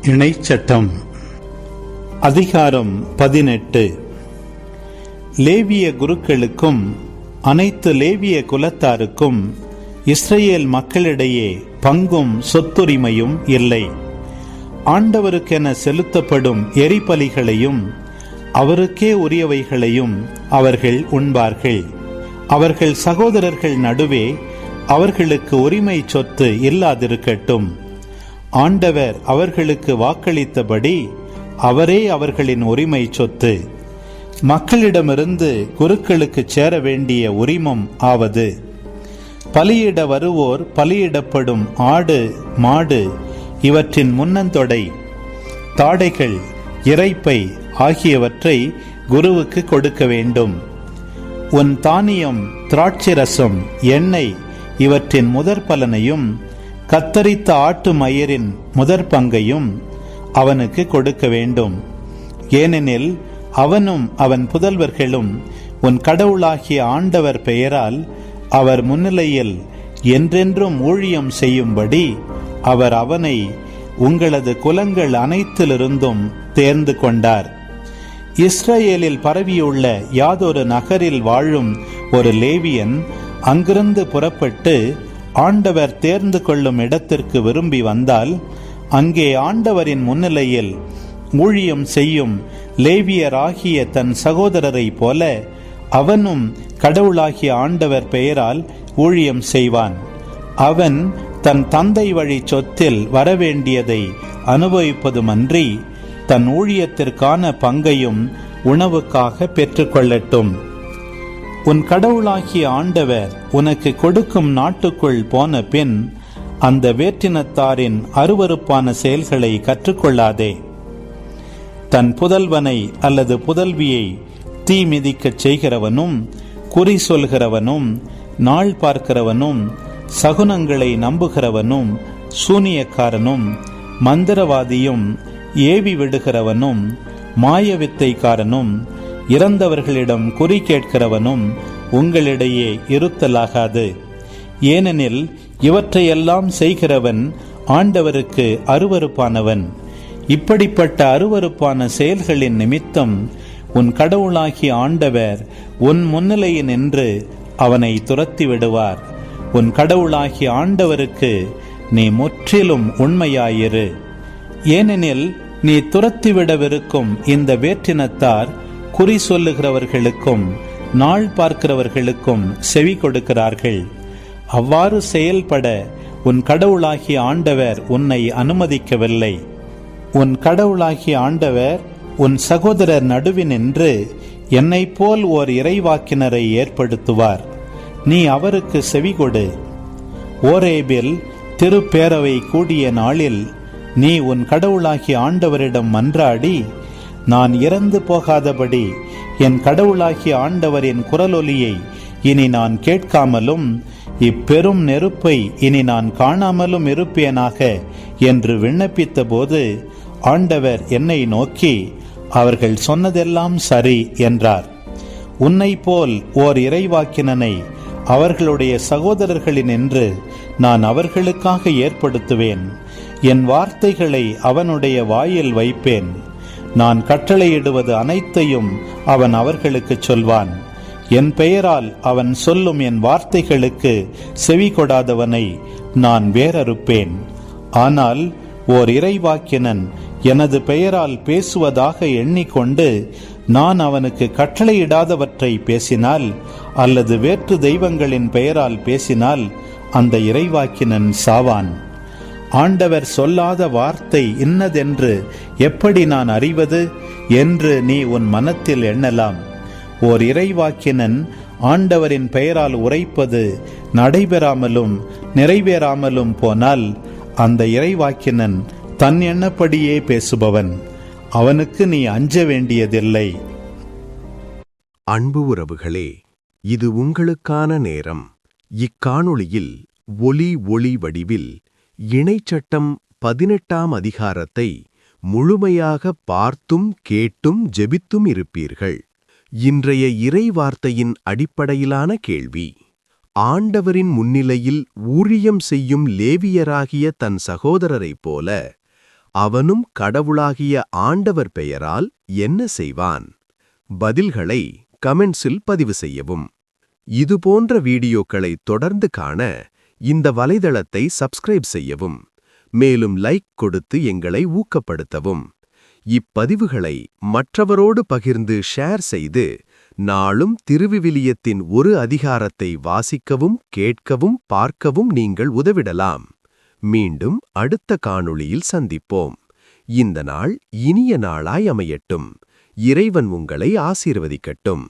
இணைச்சட்டம் அதிகாரம் 18. லேவிய குருக்களுக்கும் அனைத்து லேவிய குலத்தாருக்கும் இஸ்ரவேல் மக்களிடையே பங்கும் சொத்துரிமையும் இல்லை. ஆண்டவருக்கென செலுத்தப்படும் எரிபலிகளையும் அவருக்கே உரியவைகளையும் அவர்கள் உண்பார்கள். அவர்கள் சகோதரர்கள் நடுவே அவர்களுக்கு உரிமை சொத்து இல்லாதிருக்கட்டும். ஆண்டவர் அவர்களுக்கு வாக்களித்தபடி அவரே அவர்களின் உரிமை சொத்து. மக்களிடமிருந்து குருக்களுக்கு சேர வேண்டிய உரிமம் ஆவது, பலியிட வருவோர் பலியிடப்படும் ஆடு மாடு இவற்றின் முன்னந்தொடை, தாடைகள், இறைப்பை ஆகியவற்றை குருவுக்கு கொடுக்க வேண்டும். உன் தானியம், திராட்சரசம், எண்ணெய் இவற்றின் முதற் பலனையும் கத்தரித்த ஆட்டு மயிரின் முதற் பங்கையும் அவனுக்கு கொடுக்க வேண்டும். ஏனெனில் அவனும் அவன் புதல்வர்களும் உன் கடவுளாகிய ஆண்டவர் பெயரால் அவர் முன்னிலையில் என்றென்றும் ஊழியம் செய்யும்படி அவர் அவனை உங்களது குலங்கள் அனைத்திலிருந்தும் தேர்ந்து கொண்டார். இஸ்ரவேலில் பரவியுள்ள யாதொரு நகரில் வாழும் ஒரு லேவியன் அங்கிருந்து புறப்பட்டு ஆண்டவர் தேர்ந்து கொள்ளும் இடத்திற்கு விரும்பி வந்தால், அங்கே ஆண்டவரின் முன்னிலையில் ஊழியம் செய்யும் லேவியராகிய தன் சகோதரரை போல அவனும் கடவுளாகிய ஆண்டவர் பெயரால் ஊழியம் செய்வான். அவன் தன் தந்தை வழி சொத்தில் வரவேண்டியதை அனுபவிப்பதுமன்றி தன் ஊழியத்திற்கான பங்கையும் உணவுக்காக பெற்றுக்கொள்ளட்டும். உன் கடவுளாகிய ஆண்டவர் உனக்கு கொடுக்கும் நாட்டுக்குள் போன பின் அந்த வேற்றினத்தாரின் அருவருப்பான செயல்களை கற்றுக்கொள்ளாதே. தன் புதல்வனை அல்லது புதல்வியை தீ மிதிக்கச் செய்கிறவனும், குறி சொல்கிறவனும், நாள் பார்க்கிறவனும், சகுனங்களை நம்புகிறவனும், சூனியக்காரனும், மந்திரவாதியும், ஏவி விடுகிறவனும், மாயவித்தைக்காரனும், இறந்தவர்களிடம் குறி கேட்கிறவனும் உங்களிடையே இருத்தலாகாது. ஏனெனில் இவற்றையெல்லாம் செய்கிறவன் ஆண்டவருக்கு அருவருப்பானவன். இப்படிப்பட்ட அருவருப்பான செயல்களின் நிமித்தம் உன் கடவுளாகிய ஆண்டவர் உன் முன்னிலையில் நின்று அவனை துரத்தி விடுவார். உன் கடவுளாகிய ஆண்டவருக்கு நீ முற்றிலும் உண்மையாயிரு. ஏனெனில் நீ துரத்திவிடவிருக்கும் இந்த வேற்றினத்தார் குறி சொல்லுகிறவர்களுக்கும் நாள் பார்க்கிறவர்களுக்கும் செவி கொடுக்கிறார்கள். அவ்வாறு செயல்பட உன் கடவுளாகிய ஆண்டவர் உன்னை அனுமதிக்கவில்லை. உன் கடவுளாகிய ஆண்டவர் உன் சகோதரர் நடுவினின்று என்னைப் போல் ஓர் இறைவாக்கினரை ஏற்படுத்துவார். நீ அவருக்கு செவிகொடு. ஓரேபில் திருப்பேரவை கூடிய நாளில் நீ உன் கடவுளாகிய ஆண்டவரிடம் மன்றாடி, நான் இறந்து போகாதபடி என் கடவுளாகிய ஆண்டவரின் குரலொலியை இனி நான் கேட்காமலும் இப்பெரும் நெருப்பை இனி நான் காணாமலும் இருப்பேனாக என்று விண்ணப்பித்த போது ஆண்டவர் என்னை நோக்கி, அவர்கள் சொன்னதெல்லாம் சரி என்றார். உன்னை போல் ஓர் இறைவாக்கினனை அவர்களுடைய சகோதரர்களினின்று நான் அவர்களுக்காக ஏற்படுத்துவேன். என் வார்த்தைகளை அவனுடைய வாயில் வைப்பேன். நான் கட்டளையிடுவது அனைத்தையும் அவன் அவர்களுக்கு சொல்வான். என் பெயரால் அவன் சொல்லும் என் வார்த்தைகளுக்கு செவி கொடாதவனை நான் வேறறுப்பேன். ஆனால் ஓர் இறைவாக்கினன் எனது பெயரால் பேசுவதாக எண்ணிக்கொண்டு நான் அவனுக்கு கட்டளையிடாதவற்றை பேசினால் அல்லது வேற்று தெய்வங்களின் பெயரால் பேசினால் அந்த இறைவாக்கினன் சாவான். ஆண்டவர் சொல்லாத வார்த்தை இன்னதென்று எப்படி நான் அறிவது என்று நீ உன் மனத்தில் எண்ணலாம். ஓர் இறைவாக்கினன் ஆண்டவரின் பெயரால் உரைப்பது நடைபெறாமலும் நிறைவேறாமலும் போனால் அந்த இறைவாக்கினன் தன் எண்ணப்படியே பேசுபவன். அவனுக்கு நீ அஞ்ச வேண்டியதில்லை. அன்பு உறவுகளே, இது உங்களுக்கான நேரம். இக்காணொளியில் ஒளி வடிவில் இணைச்சட்டம் 18ஆம் அதிகாரத்தை முழுமையாக பார்த்தும் கேட்டும் ஜெபித்தும் இருப்பீர்கள். இன்றைய இறை வார்த்தையின் அடிப்படையிலான கேள்வி: ஆண்டவரின் முன்னிலையில் ஊழியம் செய்யும் லேவியராகிய தன் சகோதரரைப் போல அவனும் கடவுளாகிய ஆண்டவர் பெயரால் என்ன செய்வான்? பதில்களை கமெண்ட்ஸில் பதிவு செய்யவும். இதுபோன்ற வீடியோக்களை தொடர்ந்து காண இந்த வலைதளத்தை சப்ஸ்கிரைப் செய்யவும். மேலும் லைக் கொடுத்து எங்களை ஊக்கப்படுத்தவும். இப்பதிவுகளை மற்றவரோடு பகிர்ந்து ஷேர் செய்து நாளும் திருவிவிலியத்தின் ஒரு அதிகாரத்தை வாசிக்கவும், கேட்கவும், பார்க்கவும் நீங்கள் உதவிடலாம். மீண்டும் அடுத்த காணொளியில் சந்திப்போம். இந்த நாள் இனிய நாளாய் அமையட்டும். இறைவன் உங்களை ஆசீர்வதிக்கட்டும்.